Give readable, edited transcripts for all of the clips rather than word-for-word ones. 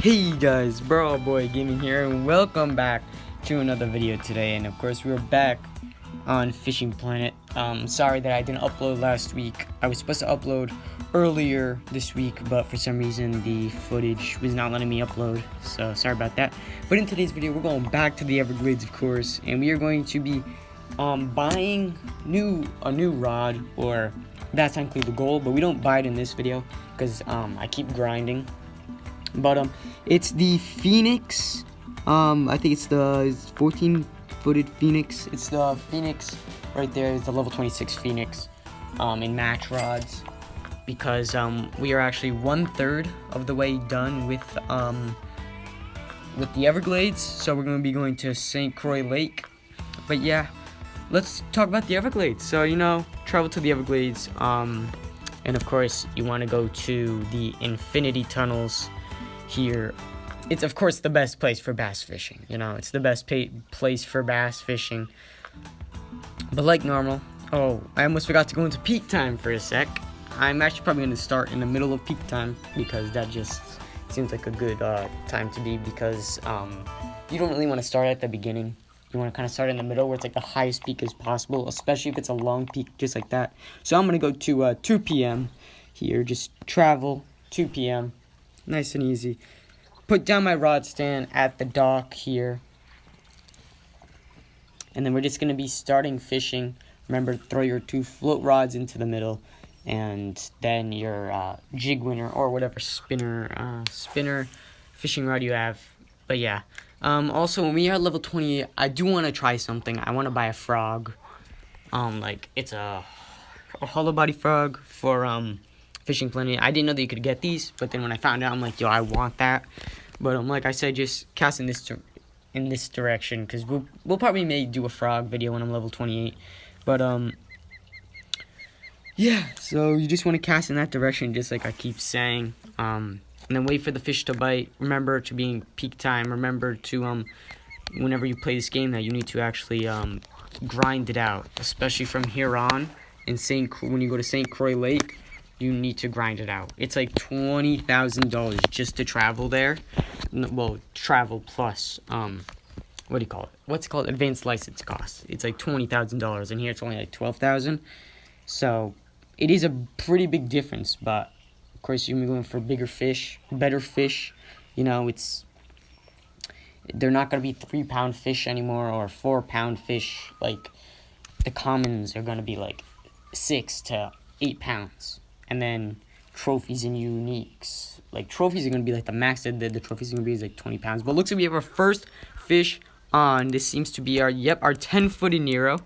Hey guys, Bro Boy Gaming here, and welcome back to another video today. And of course, we're back on Fishing Planet. Sorry that I didn't upload last week. I was supposed to upload earlier this week, but for some reason the footage was not letting me upload. So sorry about that. But in today's video, we're going back to the Everglades, of course, and we are going to be buying a new rod, or that's technically the goal. But we don't buy it in this video because I keep grinding. But it's the Phoenix. I think it's the 14-footed Phoenix. It's the Phoenix right there. It's the level 26 Phoenix in match rods, because we are actually 1/3 of the way done with the Everglades. So we're going to be going to St. Croix Lake. But yeah, let's talk about the Everglades. So travel to the Everglades. And of course, you want to go to the Infinity Tunnels. Here, it's of course the best place for bass fishing. It's the best place for bass fishing. But like normal, I almost forgot to go into peak time for a sec. I'm actually probably going to start in the middle of peak time, because that just seems like a good time to be, because you don't really want to start at the beginning. You want to kind of start in the middle, where it's like the highest peak as possible, especially if it's a long peak just like that. So I'm going to go to 2 p.m. here, just travel 2 p.m. Nice and easy. Put down my rod stand at the dock here. And then we're just going to be starting fishing. Remember, throw your 2 float rods into the middle. And then your jig winner, or whatever spinner fishing rod you have. But yeah. Also, when we are level 28, I do want to try something. I want to buy a frog. It's a hollow body frog for Fishing Planet. I didn't know that you could get these, but then when I found out, I'm like, yo, I want that. But like I said, just cast in this direction, because we'll probably may do a frog video when I'm level 28. But yeah, so you just want to cast in that direction, just like I keep saying. And then wait for the fish to bite. Remember to be in peak time. Remember to whenever you play this game, that you need to actually grind it out, especially from here on. When you go to St. Croix Lake, you need to grind it out. It's like $20,000 just to travel there. Well, travel plus what do you call it? What's it called? Advanced license costs. It's like $20,000, and here it's only like $12,000. So it is a pretty big difference. But of course, you're going for bigger fish, better fish. They're not gonna be 3-pound fish anymore, or 4-pound fish. Like the commons are gonna be like 6 to 8 pounds. And then trophies and uniques. Like trophies are going to be like the max that the trophies are going to be is like 20 pounds. But looks like we have our first fish on. This seems to be our 10-footed Nero.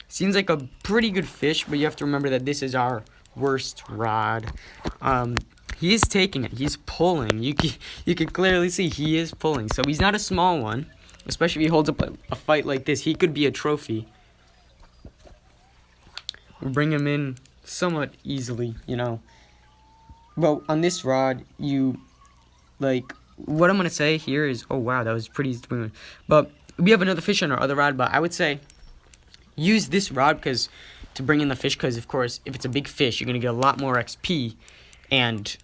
Seems like a pretty good fish, but you have to remember that this is our worst rod. He is taking it. He's pulling. You can clearly see he is pulling. So he's not a small one, especially if he holds up a fight like this. He could be a trophy. We'll bring him in somewhat easily, But on this rod, what I'm going to say here is, oh wow, that was pretty easy to bring in. But we have another fish on our other rod, but I would say use this rod to bring in the fish, because of course, if it's a big fish, you're going to get a lot more XP, and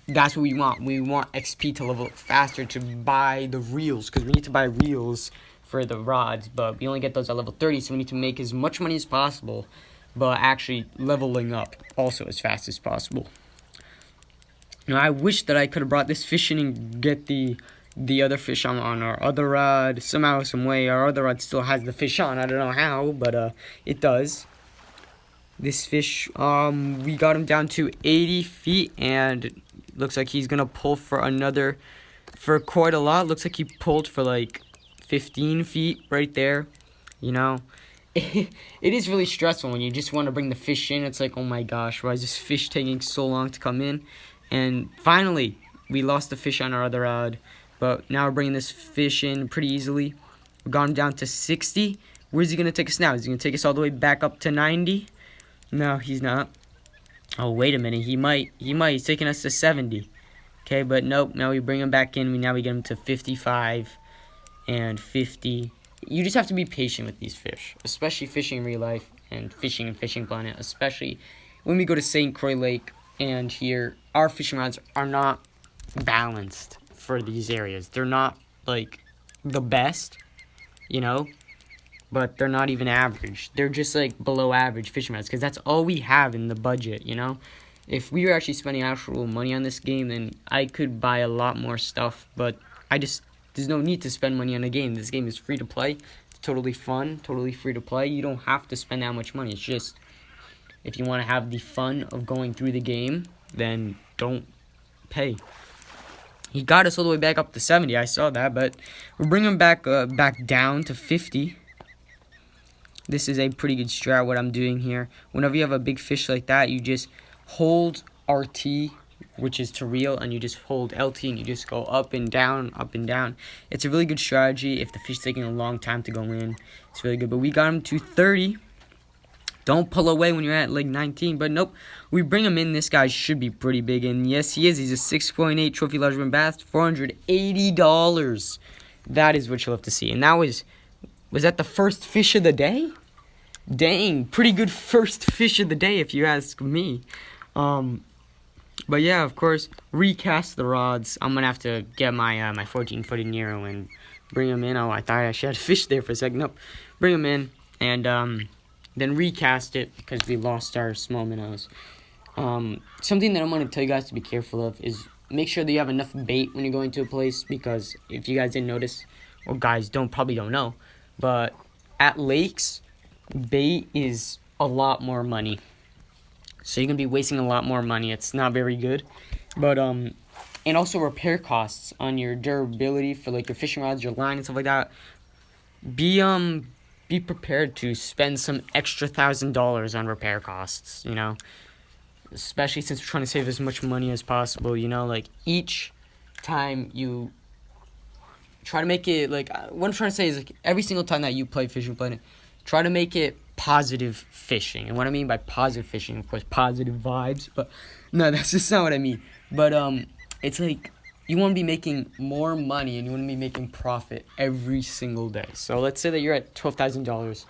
that's what we want. We want XP to level up faster, to buy the reels, because we need to buy reels for the rods, but we only get those at level 30, so we need to make as much money as possible, but actually leveling up also as fast as possible. I wish that I could have brought this fish in and get the other fish on our other rod. Somehow, some way, our other rod still has the fish on. I don't know how, but it does. This fish, we got him down to 80 feet, and looks like he's gonna pull for quite a lot. Looks like he pulled for like 15 feet right there, It is really stressful when you just want to bring the fish in. It's like, oh my gosh, why is this fish taking so long to come in? And finally, we lost the fish on our other rod, but now we're bringing this fish in pretty easily. We got him down to 60. Where's he going to take us now? Is he going to take us all the way back up to 90? No, he's not. Oh, wait a minute. He might. He's taking us to 70. Okay, but nope. Now we bring him back in. Now we get him to 55 and 50. You just have to be patient with these fish, especially fishing in real life and fishing in Fishing Planet, especially when we go to St. Croix Lake. And here, our fishing rods are not balanced for these areas. They're not like the best, you know, but they're not even average. They're just like below average fishing rods because that's all we have in the budget, you know. If we were actually spending actual money on this game, then I could buy a lot more stuff, but there's no need to spend money on a game. This game is free to play. It's totally fun, totally free to play. You don't have to spend that much money. It's just, if you want to have the fun of going through the game, then don't pay. He got us all the way back up to 70. I saw that, but we're bringing him back down to 50. This is a pretty good strat, what I'm doing here. Whenever you have a big fish like that, you just hold RT, which is to reel, and you just hold LT, and you just go up and down, up and down. It's a really good strategy if the fish is taking a long time to go in. It's really good, but we got him to 30. Don't pull away when you're at like 19, but nope. We bring him in. This guy should be pretty big, and yes, he is. He's a 6.8 trophy largemouth bass, $480. That is what you'll have to see. And that was that the first fish of the day? Dang, pretty good first fish of the day if you ask me. But yeah, of course, recast the rods. I'm gonna have to get my my 14-footed Nero and bring him in. Oh, I thought I actually had a fish there for a second. Nope, bring him in and then recast it because we lost our small minnows. Something that I'm going to tell you guys to be careful of is make sure that you have enough bait when you're going to a place, because if you guys didn't notice, or guys probably don't know, but at lakes, bait is a lot more money. So you're going to be wasting a lot more money. It's not very good. But and also repair costs on your durability for like your fishing rods, your line and stuff like that. Be prepared to spend some extra $1,000 on repair costs, you know, especially since we're trying to save as much money as possible, you know, like each time you try to make it, like, what I'm trying to say is, like, every single time that you play Fishing Planet, try to make it positive fishing. And what I mean by positive fishing, of course, positive vibes, but no, that's just not what I mean. But it's like, you want to be making more money and you want to be making profit every single day. So let's say that you're at $12,000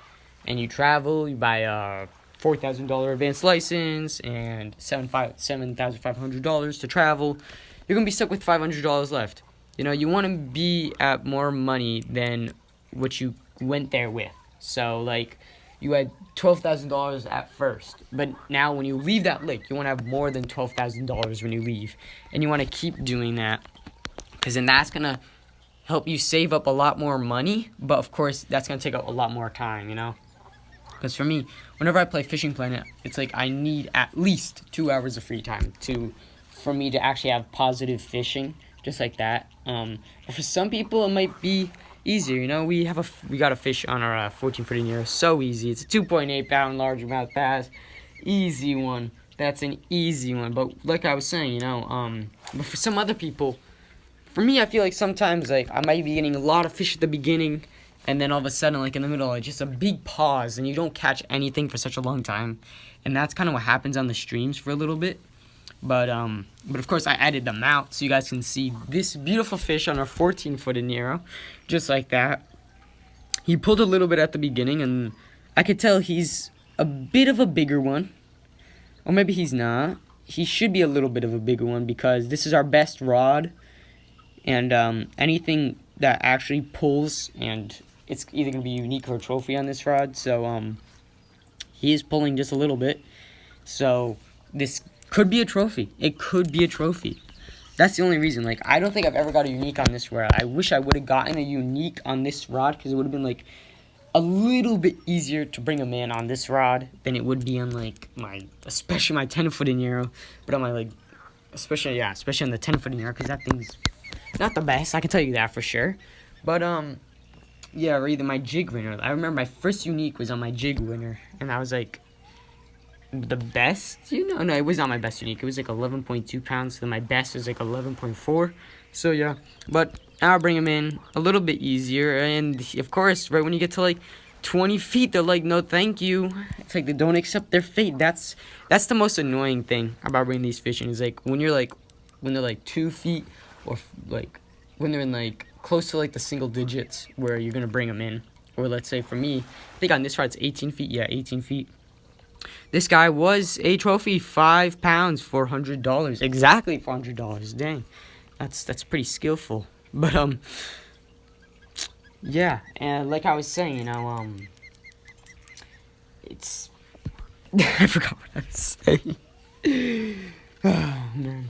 and you travel, you buy a $4,000 advanced license and $7,500 to travel. You're going to be stuck with $500 left. You know, you want to be at more money than what you went there with. So, like, you had $12,000 at first, but now when you leave that lake, you want to have more than $12,000 when you leave, and you want to keep doing that, because then that's going to help you save up a lot more money, but of course, that's going to take up a lot more time, you know, because for me, whenever I play Fishing Planet, it's like I need at least 2 hours of free time for me to actually have positive fishing, just like that. But for some people, it might be easier, you know. We got a fish on our 14-footed Nero. So easy. It's a 2.8 pound largemouth bass. Easy one. That's an easy one. But like I was saying, you know, but for some other people, for me, I feel like sometimes, like, I might be getting a lot of fish at the beginning, and then all of a sudden, like, in the middle, like, just a big pause, and you don't catch anything for such a long time. And that's kind of what happens on the streams for a little bit. But of course, I added them out so you guys can see this beautiful fish on our 14-footed Nero, just like that. He pulled a little bit at the beginning, and I could tell he's a bit of a bigger one. Or maybe he's not. He should be a little bit of a bigger one because this is our best rod. And anything that actually pulls, and it's either going to be unique or a trophy on this rod. So he is pulling just a little bit. So this could be a trophy. It could be a trophy. That's the only reason. Like, I don't think I've ever got a unique on this rod. I wish I would have gotten a unique on this rod because it would have been, like, a little bit easier to bring a man on this rod than it would be on, like, especially my 10-footed Nero. But on my, like, especially on the 10-footed Nero because that thing's not the best. I can tell you that for sure. But, yeah, or either my jig winner. I remember my first unique was on my jig winner. And I was, like, the best, no, it was not my best unique. It was like 11.2 pounds. So my best was like 11.4. So yeah, but I'll bring them in a little bit easier. And of course, right when you get to like 20 feet, they're like, no, thank you. It's like they don't accept their fate. That's the most annoying thing about bringing these fish in. Is like when they're like 2 feet, or like when they're in like close to like the single digits where you're gonna bring them in. Or let's say for me, I think on this rod it's 18 feet. Yeah, 18 feet. This guy was a trophy, 5 pounds, $400. Exactly $400. Dang. That's pretty skillful. But yeah, and like I was saying, it's I forgot what I was saying. Oh man.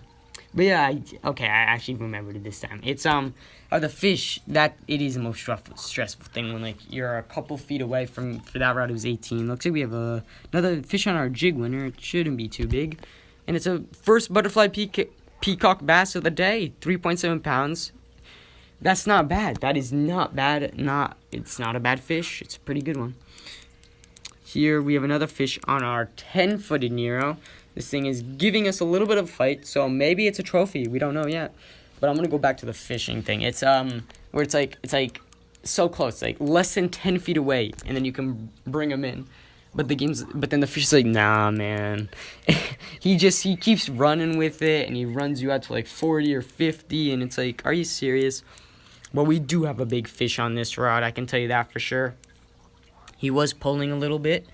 But yeah, okay, I actually remembered it this time. It's the fish, that it is the most stressful thing when like you're a couple feet away from, for that route it was 18. Looks like we have another fish on our jig winner. It shouldn't be too big, and it's a first butterfly peacock bass of the day, 3.7 pounds. That's not bad. That is not bad. It's not a bad fish. It's a pretty good one. Here we have another fish on our 10-footed Nero. This thing is giving us a little bit of a fight, so maybe it's a trophy. We don't know yet. But I'm gonna go back to the fishing thing. It's where it's like so close, like less than 10 feet away, and then you can bring them in. But then the fish is like, nah, man. he keeps running with it, and he runs you out to like 40 or 50, and it's like, are you serious? Well, we do have a big fish on this rod, I can tell you that for sure. He was pulling a little bit.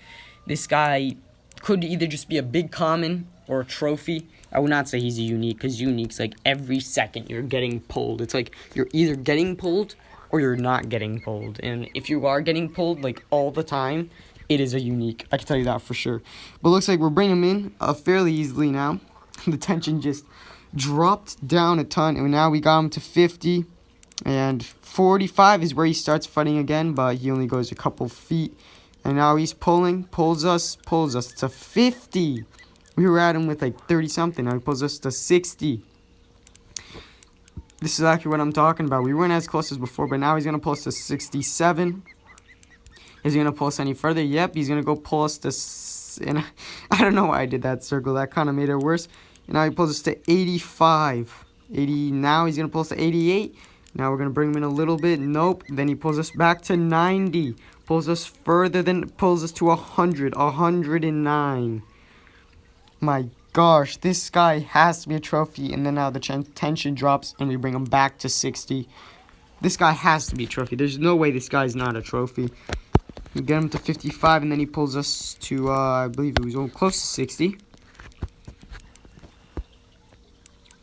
This guy could either just be a big common or a trophy. I would not say he's a unique, because unique's like every second you're getting pulled. It's like you're either getting pulled or you're not getting pulled. And if you are getting pulled like all the time, it is a unique. I can tell you that for sure. But it looks like we're bringing him in fairly easily now. The tension just dropped down a ton, and now we got him to 50. And 45 is where he starts fighting again, but he only goes a couple feet. And now he's pulls us to 50. We were at him with like 30-something. Now he pulls us to 60. This is actually what I'm talking about. We weren't as close as before, but now he's going to pull us to 67. Is he going to pull us any further? Yep, he's going to go pull us to... And I don't know why I did that circle. That kind of made it worse. And now he pulls us to 85. 80. Now he's going to pull us to 88. Now we're going to bring him in a little bit. Nope. Then he pulls us back to 90. Pulls us further, then pulls us to 100. 109. My gosh, this guy has to be a trophy. And then now the tension drops and we bring him back to 60. This guy has to be a trophy. There's no way this guy's not a trophy. We get him to 55 and then he pulls us to, I believe it was close to 60.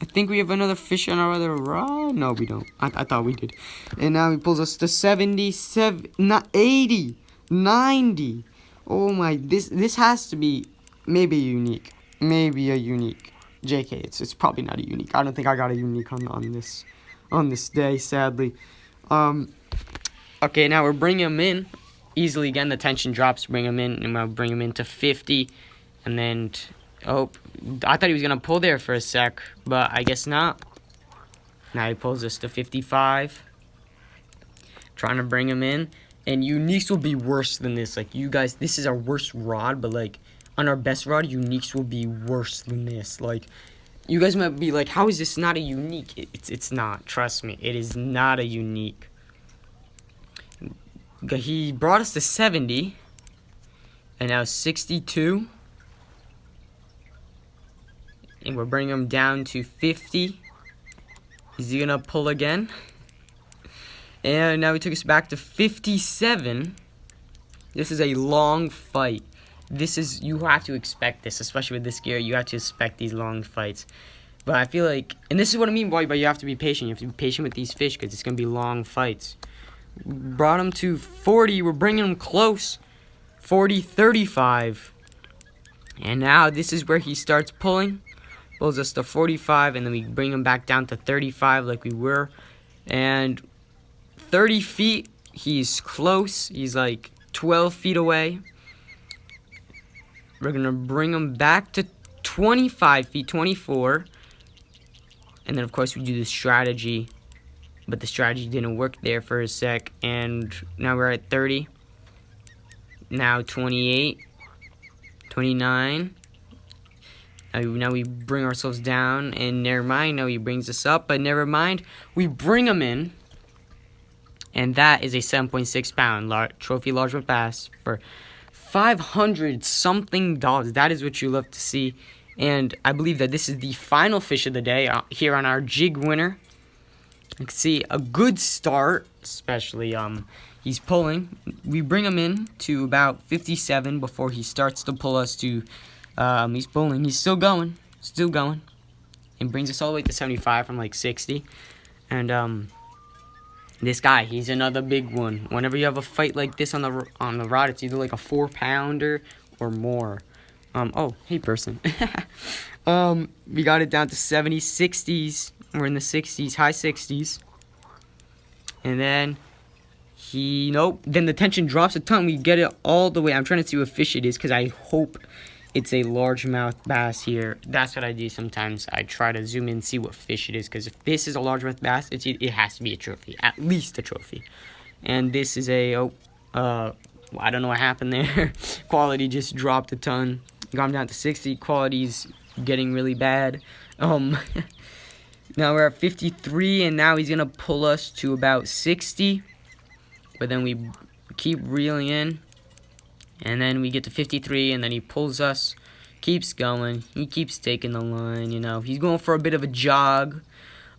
I think we have another fish on our other rod. No, we don't. I thought we did. And now he pulls us to 77, not 80, 90. Oh my, this has to be maybe a unique. Maybe a unique. JK, it's probably not a unique. I don't think I got a unique on this day, sadly. Okay, now we're bringing him in easily again. The tension drops, bring him in, and we'll bring him into 50. And then... Oh, I thought he was going to pull there for a sec, but I guess not. Now he pulls us to 55. Trying to bring him in. And uniques will be worse than this. Like, you guys, this is our worst rod, but, like, on our best rod, uniques will be worse than this. Like, you guys might be like, how is this not a unique? It's not. Trust me. It is not a unique. He brought us to 70. And now 62. And we're bringing him down to 50. Is he going to pull again? And now he took us back to 57. This is a long fight. You have to expect this, especially with this gear. You have to expect these long fights. But I feel like, and this is what I mean by, but you have to be patient. You have to be patient with these fish because it's going to be long fights. Brought him to 40. We're bringing him close. 40, 35. And now this is where he starts pulling. Pulls us to 45, and then we bring him back down to 35 like we were. And 30 feet, he's close. He's like 12 feet away. We're going to bring him back to 25 feet, 24. And then, of course, we do the strategy. But the strategy didn't work there for a sec. And now we're at 30. Now 28. 29. Now we bring ourselves down, and never mind. Now he brings us up, but never mind. We bring him in, and that is a 7.6 pound trophy largemouth bass for $500-something. That is what you love to see, and I believe that this is the final fish of the day here on our jig winner. You can see a good start, especially he's pulling. We bring him in to about 57 before he starts to pull us to. He's pulling. He's still going. and brings us all the way to 75 from like 60. And this guy, he's another big one. Whenever you have a fight like this on the rod, it's either like a 4-pounder or more. Oh, hey person. We got it down to 70, 60s. We're in the 60s, high 60s. And then then the tension drops a ton. We get it all the way. I'm trying to see what fish it is because I hope it's a largemouth bass here. That's what I do sometimes. I try to zoom in and see what fish it is, because if this is a largemouth bass, it has to be a trophy, at least a trophy. And this is a I don't know what happened there. Quality just dropped a ton. Gone down to 60. Quality's getting really bad. Now we're at 53, and now he's gonna pull us to about 60. But then we keep reeling in, and then we get to 53, and then he pulls us, keeps going. He keeps taking the line, you know. He's going for a bit of a jog.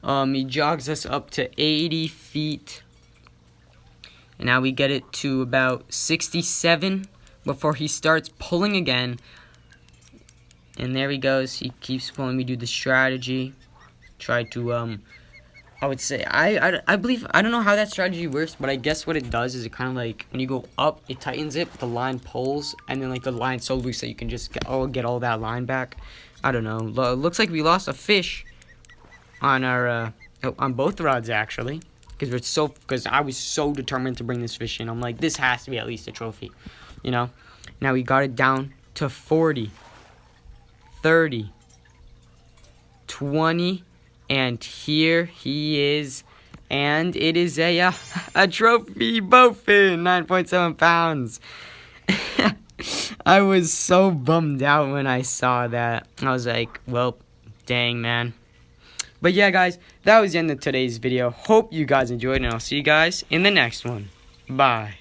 He jogs us up to 80 feet. And now we get it to about 67 before he starts pulling again. And there he goes. He keeps pulling. We do the strategy. Try to, I would say, I believe, I don't know how that strategy works, but I guess what it does is it kind of like, when you go up, it tightens it, but the line pulls, and then like the line's so loose that you can just get all that line back. I don't know. Looks like we lost a fish on our, on both rods actually, because I was so determined to bring this fish in. I'm like, this has to be at least a trophy, you know. Now we got it down to 40, 30, 20. And here he is, and it is a trophy bowfin, 9.7 pounds. I was so bummed out when I saw that. I was like, well, dang, man. But yeah, guys, that was the end of today's video. Hope you guys enjoyed, and I'll see you guys in the next one. Bye.